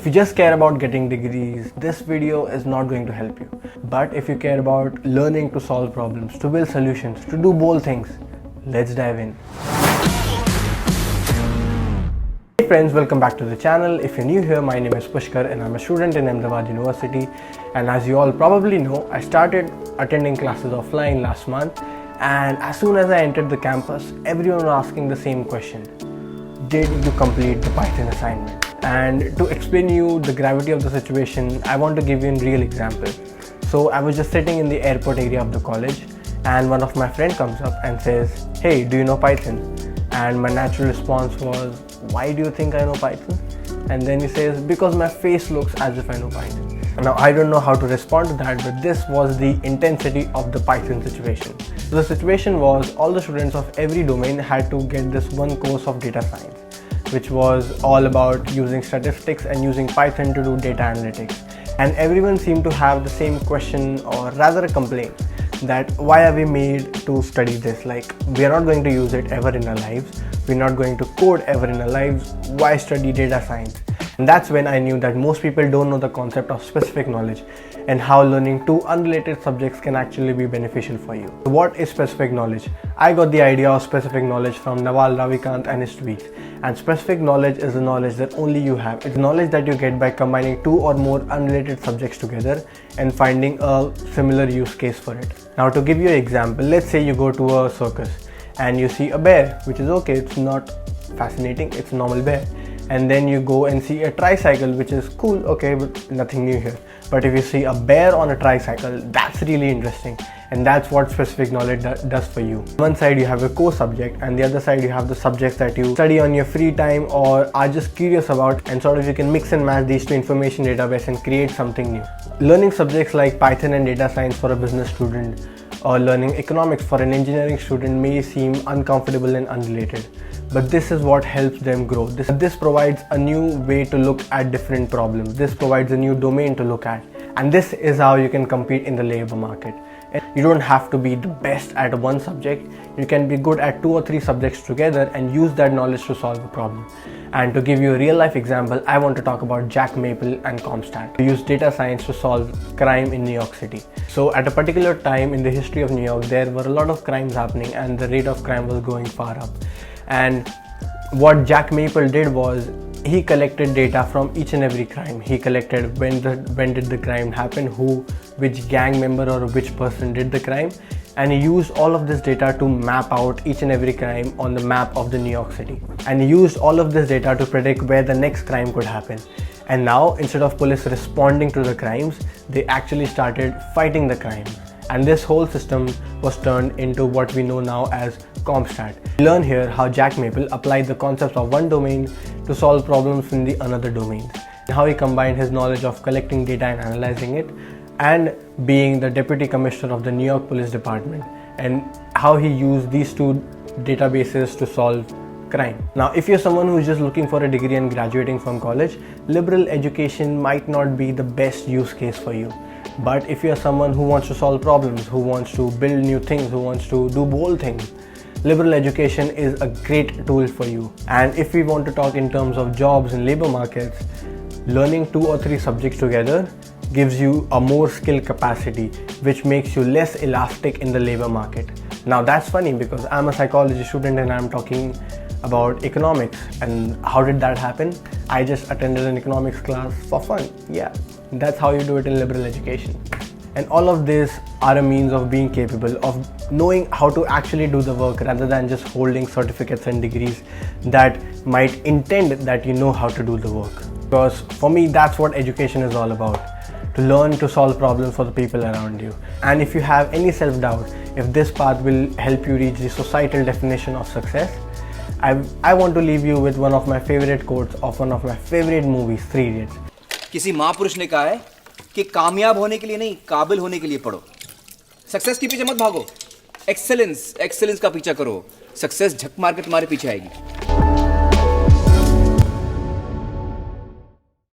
If you just care about getting degrees, this video is not going to help you. But if you care about learning to solve problems, to build solutions, to do bold things, let's dive in. Hey friends, welcome back to the channel. If you're new here, my name is Pushkar and I'm a student in Ahmedabad University. And as you all probably know, I started attending classes offline last month. And as soon as I entered the campus, everyone was asking the same question. Did you complete the Python assignment? And to explain you the gravity of the situation, I want to give you a real example. So I was just sitting in the airport area of the college and one of my friend comes up and says, "Hey, do you know Python?" And my natural response was, "Why do you think I know Python?" And then he says, "Because my face looks as if I know Python." Now I don't know how to respond to that, but this was the intensity of the Python situation. So the situation was all the students of every domain had to get this one course of data science, which was all about using statistics and using Python to do data analytics. And everyone seemed to have the same question, or rather a complaint, that why are we made to study this? Like, we are not going to use it ever in our lives. We're not going to code ever in our lives. Why study data science? And that's when I knew that most people don't know the concept of specific knowledge and how learning two unrelated subjects can actually be beneficial for you. So what is specific knowledge? I got the idea of specific knowledge from Naval Ravikant and his tweets. And specific knowledge is the knowledge that only you have. It's knowledge that you get by combining two or more unrelated subjects together and finding a similar use case for it. Now to give you an example, let's say you go to a circus and you see a bear, which is okay, it's not fascinating, it's a normal bear. And then you go and see a tricycle, which is cool, okay, but nothing new here. But if you see a bear on a tricycle, that's really interesting. And that's what specific knowledge does for you. One side you have a core subject, and the other side you have the subjects that you study on your free time or are just curious about, and sort of you can mix and match these two information database and create something new. Learning subjects like Python and data science for a business student, or learning economics for an engineering student may seem uncomfortable and unrelated, but this is what helps them grow. This provides a new way to look at different problems. This provides a new domain to look at, and this is how you can compete in the labor market. You don't have to be the best at one subject. You can be good at 2 or 3 subjects together and use that knowledge to solve a problem. And to give you a real life example, I want to talk about Jack Maple and CompStat, who use data science to solve crime in New York City. So at a particular time in the history of New York, there were a lot of crimes happening and the rate of crime was going far up. And what Jack Maple did was he collected data from each and every crime. He collected when did the crime happen, which gang member or which person did the crime, and he used all of this data to map out each and every crime on the map of the New York City. And he used all of this data to predict where the next crime could happen. And now, instead of police responding to the crimes, they actually started fighting the crime. And this whole system was turned into what we know now as CompStat. We learn here how Jack Maple applied the concepts of one domain to solve problems in the another domain, and how he combined his knowledge of collecting data and analyzing it, and being the deputy commissioner of the New York Police Department, and how he used these two databases to solve crime. Now, if you're someone who's just looking for a degree and graduating from college, liberal education might not be the best use case for you. But if you're someone who wants to solve problems, who wants to build new things, who wants to do bold things, liberal education is a great tool for you. And if we want to talk in terms of jobs and labor markets, learning 2 or 3 subjects together gives you a more skill capacity, which makes you less elastic in the labor market. Now that's funny because I'm a psychology student and I'm talking about economics. And how did that happen? I just attended an economics class for fun. Yeah, that's how you do it in liberal education. And all of this are a means of being capable of knowing how to actually do the work rather than just holding certificates and degrees that might intend that you know how to do the work. Because for me, that's what education is all about. To learn to solve problems for the people around you. And if you have any self-doubt, if this path will help you reach the societal definition of success, I want to leave you with one of my favorite quotes of one of my favorite movies, 3 Idiots. किसी महापुरुष ने कहा है कि कामयाब होने के लिए नहीं, काबिल होने के लिए पढ़ो। सक्सेस के पीछे मत भागो, एक्सेलेंस का पीछा करो। सक्सेस झक मार के तुम्हारे पीछे आएगी।